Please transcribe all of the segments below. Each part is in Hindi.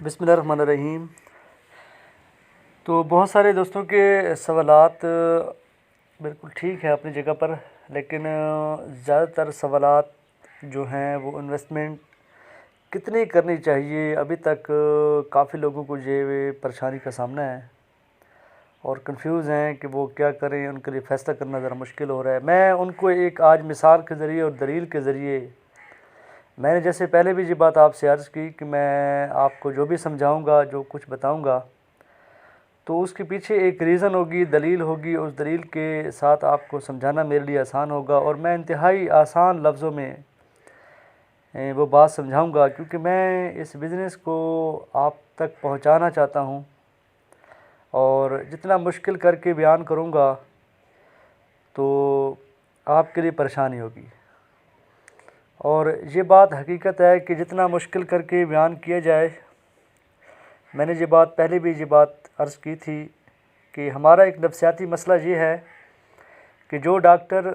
बिस्मिल्लाहिर्रहमानिर्रहीम। तो बहुत सारे दोस्तों के सवालात बिल्कुल ठीक है अपनी जगह पर, लेकिन ज़्यादातर सवालात जो हैं वो इन्वेस्टमेंट कितनी करनी चाहिए, अभी तक काफ़ी लोगों को ये परेशानी का सामना है और कंफ्यूज हैं कि वो क्या करें। उनके लिए फ़ैसला करना ज़रा मुश्किल हो रहा है। मैं उनको एक आज मिसाल के ज़रिए और दलील के ज़रिए, मैंने जैसे पहले भी ये बात आपसे अर्ज़ की कि मैं आपको जो भी समझाऊंगा, जो कुछ बताऊंगा, तो उसके पीछे एक रीज़न होगी, दलील होगी। उस दलील के साथ आपको समझाना मेरे लिए आसान होगा और मैं इंतहाई आसान लफ्ज़ों में वो बात समझाऊंगा, क्योंकि मैं इस बिज़नेस को आप तक पहुंचाना चाहता हूं और जितना मुश्किल करके बयान करूंगा तो आपके लिए परेशानी होगी। और ये बात हकीकत है कि जितना मुश्किल करके बयान किया जाए, मैंने ये बात पहले भी ये बात अर्ज़ की थी कि हमारा एक नफ्सियाती मसला ये है कि जो डॉक्टर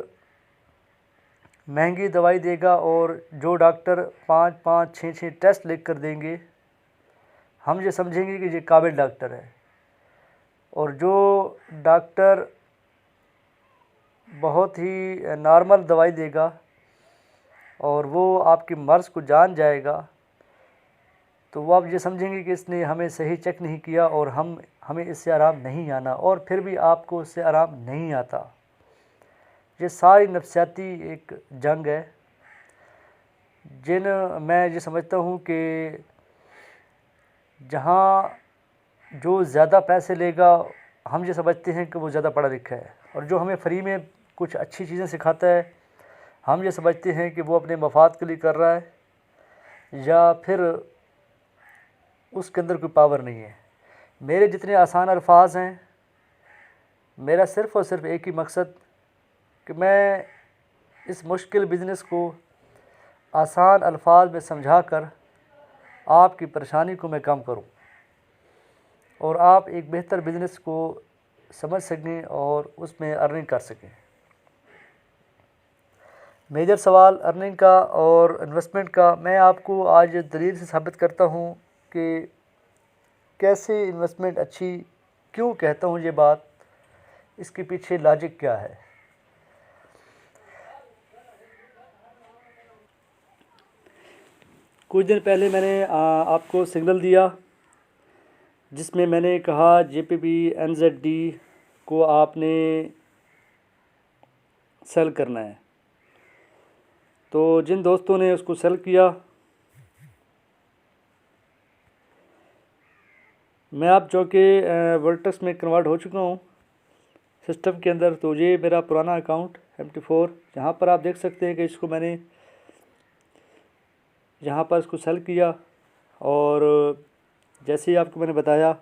महंगी दवाई देगा और जो डॉक्टर 5-5, 6-6 टेस्ट लिख कर देंगे, हम ये समझेंगे कि ये काबिल डॉक्टर है। और जो डॉक्टर बहुत ही नॉर्मल दवाई देगा और वो आपकी मर्ज़ को जान जाएगा, तो वो आप ये समझेंगे कि इसने हमें सही चेक नहीं किया और हमें इससे आराम नहीं आना, और फिर भी आपको इससे आराम नहीं आता। ये सारी नफ्सियाती एक जंग है मैं ये समझता हूँ कि जहाँ जो ज़्यादा पैसे लेगा, हम ये समझते हैं कि वो ज़्यादा पढ़ा लिखा है, और जो हमें फ्री में कुछ अच्छी चीज़ें सिखाता है, हम ये समझते हैं कि वो अपने मफाद के लिए कर रहा है या फिर उसके अंदर कोई पावर नहीं है। मेरे जितने आसान अल्फाज हैं, मेरा सिर्फ़ और सिर्फ एक ही मकसद कि मैं इस मुश्किल बिज़नेस को आसान अल्फाज में समझा कर आपकी परेशानी को मैं कम करूं और आप एक बेहतर बिज़नेस को समझ सकें और उसमें अर्निंग कर सकें। मेजर सवाल अर्निंग का और इन्वेस्टमेंट का, मैं आपको आज दलील से साबित करता हूं कि कैसे इन्वेस्टमेंट अच्छी, क्यों कहता हूं ये बात, इसके पीछे लॉजिक क्या है। कुछ दिन पहले मैंने आपको सिग्नल दिया जिसमें मैंने कहा JPP NZD को आपने सेल करना है। तो जिन दोस्तों ने उसको सेल किया, मैं आप जो कि वर्टेक्स में कन्वर्ट हो चुका हूँ सिस्टम के अंदर। तो ये मेरा पुराना अकाउंट MT4, यहाँ पर आप देख सकते हैं कि इसको मैंने यहाँ पर इसको सेल किया और जैसे ही आपको मैंने बताया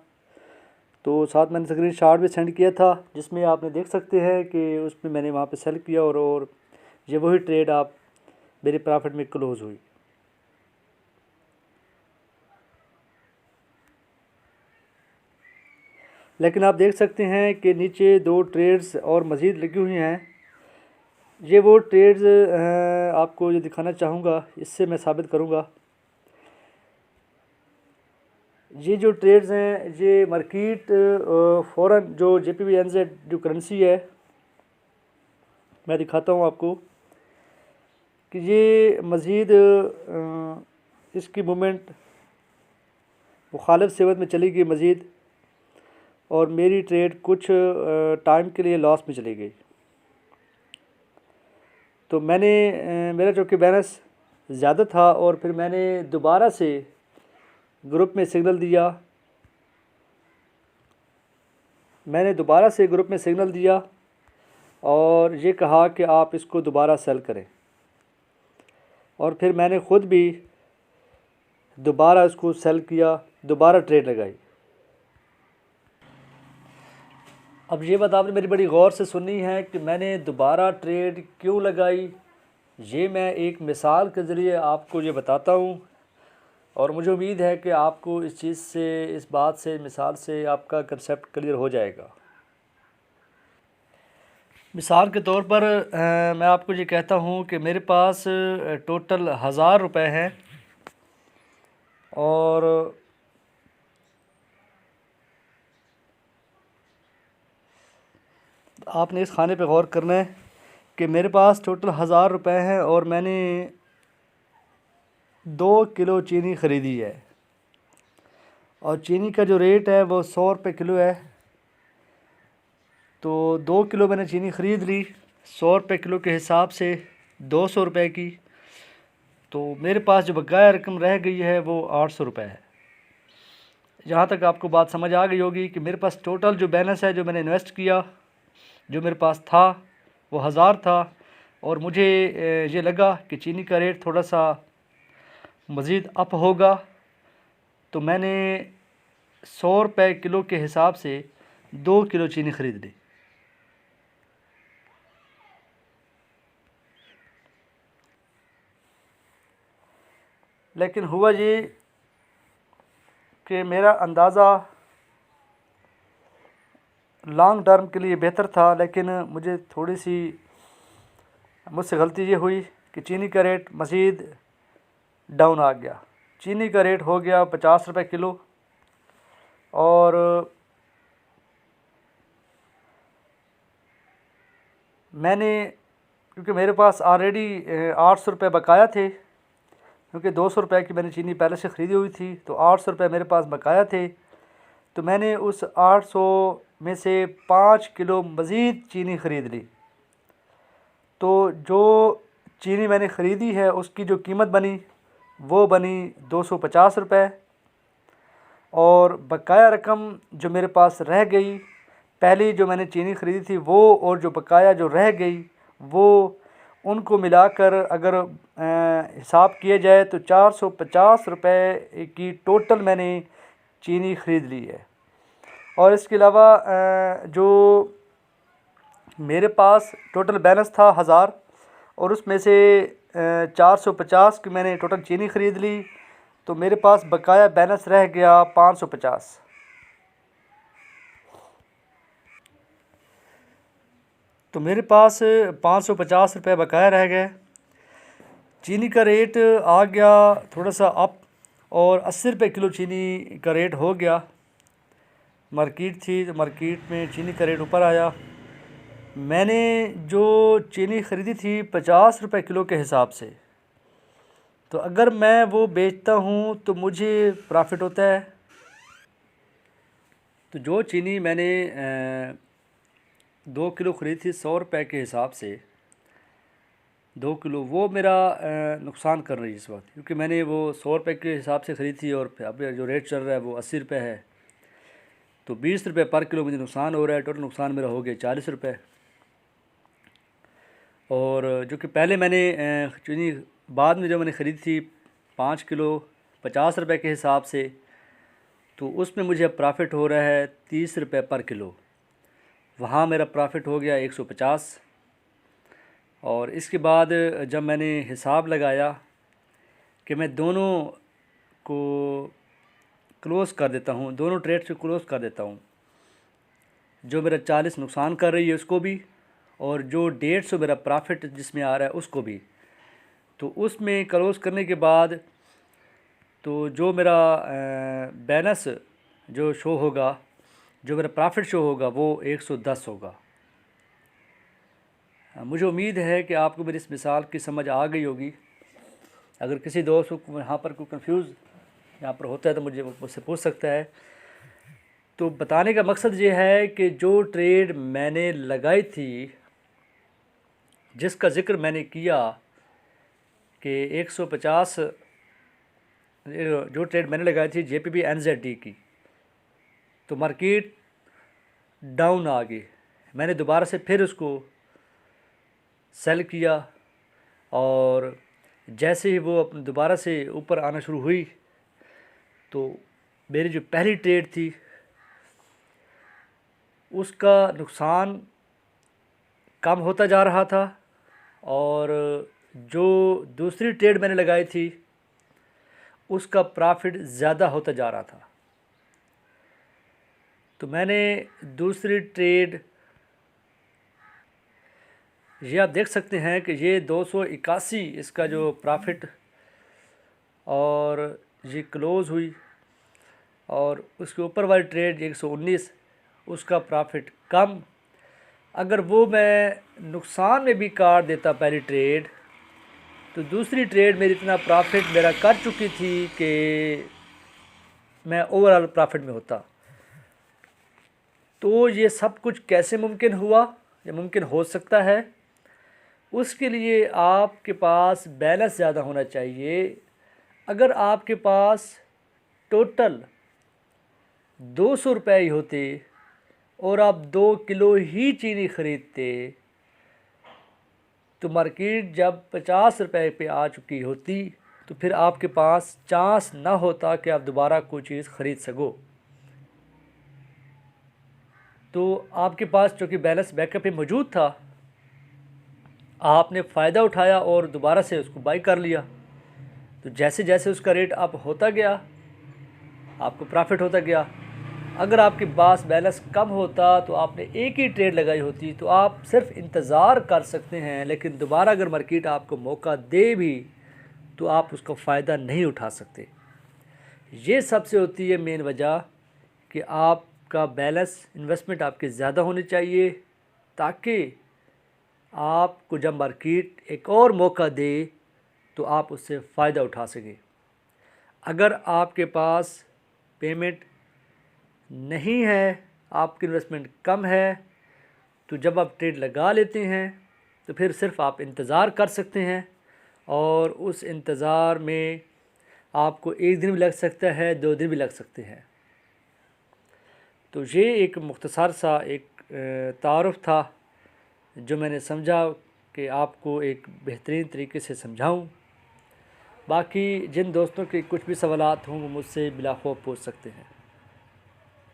तो साथ मैंने स्क्रीन शॉट भी सेंड किया था, जिसमें आपने देख सकते हैं कि उसमें मैंने वहाँ पे सेल किया और ये वही ट्रेड आप मेरे प्रॉफिट में क्लोज़ हुई। लेकिन आप देख सकते हैं कि नीचे 2 ट्रेड्स और मज़ीद लगी हुई हैं। ये वो ट्रेड्स आपको ये दिखाना चाहूँगा, इससे मैं साबित करूँगा। ये जो ट्रेड्स हैं, ये मार्केट फ़ौरन जो JPP NZ जो करेंसी है, मैं दिखाता हूँ आपको कि ये मज़ीद इसकी मूवमेंट मुखालिफ सेवत में चली गई मज़ीद, और मेरी ट्रेड कुछ टाइम के लिए लॉस में चली गई। तो मेरा जो कि बैलेंस ज़्यादा था और फिर मैंने दोबारा से ग्रुप में सिग्नल दिया, और ये कहा कि आप इसको दोबारा सेल करें, और फिर मैंने ख़ुद भी दोबारा इसको सेल किया, दोबारा ट्रेड लगाई। अब ये बात आपने मेरी बड़ी गौर से सुननी है कि मैंने दोबारा ट्रेड क्यों लगाई। ये मैं एक मिसाल के ज़रिए आपको ये बताता हूँ, और मुझे उम्मीद है कि आपको इस चीज़ से, इस बात से, मिसाल से आपका कंसेप्ट क्लियर हो जाएगा। मिसाल के तौर पर मैं आपको ये कहता हूँ कि मेरे पास टोटल 1000 रुपये हैं और आपने इस खाने पे गौर करना है कि मेरे पास टोटल 1000 रुपये हैं और मैंने 2 किलो चीनी ख़रीदी है और चीनी का जो रेट है वो 100 रुपये किलो है। तो 2 किलो मैंने चीनी ख़रीद ली 100 रुपये किलो के हिसाब से 200 रुपये की। तो मेरे पास जो बकाया रकम रह गई है वो 800 रुपये है। जहाँ तक आपको बात समझ आ गई होगी कि मेरे पास टोटल जो बैलेंस है, जो मैंने इन्वेस्ट किया, जो मेरे पास था वो 1000 था और मुझे ये लगा कि चीनी का रेट थोड़ा सा मज़ीद अप होगा, तो मैंने 100 रुपये किलो के हिसाब से 2 किलो चीनी ख़रीद ली। लेकिन हुआ ये कि मेरा अंदाज़ा लॉन्ग टर्म के लिए बेहतर था, लेकिन मुझे थोड़ी सी मुझसे गलती ये हुई कि चीनी का रेट मज़ीद डाउन आ गया। चीनी का रेट हो गया 50 रुपये किलो और मैंने, क्योंकि मेरे पास ऑलरेडी 800 रुपये बकाया थे, क्योंकि 200 रुपये की मैंने चीनी पहले से ख़रीदी हुई थी, तो 800 रुपये मेरे पास बकाया थे। तो मैंने उस 800 में से 5 किलो मज़ीद चीनी ख़रीद ली। तो जो चीनी मैंने ख़रीदी है उसकी जो कीमत बनी वो बनी 250 रुपये और बकाया रकम जो मेरे पास रह गई, पहली जो मैंने चीनी ख़रीदी थी वो और जो बकाया जो रह गई वो, उनको मिलाकर अगर हिसाब किया जाए तो 450 रुपये की टोटल मैंने चीनी ख़रीद ली है। और इसके अलावा जो मेरे पास टोटल बैलेंस था 1000 और उसमें से 450 की मैंने टोटल चीनी ख़रीद ली, तो मेरे पास बकाया बैलेंस रह गया 550। तो मेरे पास 550 रुपये बकाया रह गए। चीनी का रेट आ गया थोड़ा सा अप और 80 रुपये किलो चीनी का रेट हो गया। मार्केट थी तो मार्केट में चीनी का रेट ऊपर आया। मैंने जो चीनी ख़रीदी थी 50 रुपये किलो के हिसाब से, तो अगर मैं वो बेचता हूँ तो मुझे प्रॉफिट होता है। तो जो चीनी मैंने 2 किलो ख़रीदी थी 100 रुपये के हिसाब से, 2 किलो वो मेरा नुकसान कर रही है इस वक्त, क्योंकि मैंने वो 100 रुपये के हिसाब से ख़रीदी थी और अब जो रेट चल रहा है वो 80 रुपये है। तो 20 रुपये पर किलो मुझे नुकसान हो रहा है। टोटल नुकसान मेरा हो गया 40 रुपये। और जो कि पहले मैंने चीनी बाद में जो मैंने ख़रीदी थी 5 किलो 50 रुपये के हिसाब से, तो उसमें मुझे प्रॉफिट हो रहा है 30 रुपये पर किलो। वहाँ मेरा प्रॉफिट हो गया 150। और इसके बाद जब मैंने हिसाब लगाया कि मैं दोनों को क्लोज़ कर देता हूँ, दोनों ट्रेड से क्लोज़ कर देता हूँ, जो मेरा 40 नुकसान कर रही है उसको भी और जो 150 मेरा प्रॉफिट जिसमें आ रहा है उसको भी, तो उसमें क्लोज़ करने के बाद तो जो मेरा बैलेंस जो शो होगा, जो मेरा प्रॉफिट शो होगा वो 110 होगा। मुझे उम्मीद है कि आपको मेरी इस मिसाल की समझ आ गई होगी। अगर किसी दोस्त को यहाँ पर कोई कंफ्यूज यहाँ पर होता है तो मुझसे पूछ सकता है। तो बताने का मकसद ये है कि जो ट्रेड मैंने लगाई थी, जिसका ज़िक्र मैंने किया कि 150, जो ट्रेड मैंने लगाई थी JPB NZD की, तो मार्केट डाउन आ गई। मैंने दोबारा से फिर उसको सेल किया और जैसे ही वो दोबारा से ऊपर आना शुरू हुई तो मेरी जो पहली ट्रेड थी उसका नुकसान कम होता जा रहा था और जो दूसरी ट्रेड मैंने लगाई थी उसका प्रॉफिट ज़्यादा होता जा रहा था। तो मैंने दूसरी ट्रेड, ये आप देख सकते हैं कि ये 281 इसका जो प्रॉफिट और ये क्लोज़ हुई, और उसके ऊपर वाली ट्रेड 119 उसका प्रॉफिट कम अगर वो मैं नुकसान में भी काट देता पहली ट्रेड, तो दूसरी ट्रेड मेरी इतना प्रॉफिट मेरा कर चुकी थी कि मैं ओवरऑल प्रॉफिट में होता। तो ये सब कुछ कैसे मुमकिन हुआ, ये मुमकिन हो सकता है। उसके लिए आपके पास बैलेंस ज़्यादा होना चाहिए। अगर आपके पास टोटल 200 रुपये ही होते और आप 2 किलो ही चीनी ख़रीदते, तो मार्केट जब 50 रुपये पे आ चुकी होती तो फिर आपके पास चांस ना होता कि आप दोबारा कोई चीज़ ख़रीद सको। तो आपके पास चूँकि बैलेंस बैकअप पे मौजूद था, आपने फ़ायदा उठाया और दोबारा से उसको बाई कर लिया। तो जैसे जैसे उसका रेट अप होता गया, आपको प्रॉफिट होता गया। अगर आपके पास बैलेंस कम होता तो आपने एक ही ट्रेड लगाई होती, तो आप सिर्फ इंतज़ार कर सकते हैं, लेकिन दोबारा अगर मार्केट आपको मौका दे भी तो आप उसका फ़ायदा नहीं उठा सकते। ये सबसे होती है मेन वजह कि आपका बैलेंस इन्वेस्टमेंट आपके ज़्यादा होनी चाहिए, ताकि आपको जब मार्केट एक और मौका दे तो आप उससे फ़ायदा उठा सकें। अगर आपके पास पेमेंट नहीं है, आपकी इन्वेस्टमेंट कम है, तो जब आप ट्रेड लगा लेते हैं तो फिर सिर्फ आप इंतज़ार कर सकते हैं, और उस इंतज़ार में आपको 1 दिन भी लग सकता है, 2 दिन भी लग सकते हैं। तो ये एक मुख्तसर सा एक तारुफ था जो मैंने समझा कि आपको एक बेहतरीन तरीके से समझाऊं। बाकी जिन दोस्तों के कुछ भी सवालात हों वो मुझसे बिला खौफ पूछ सकते हैं।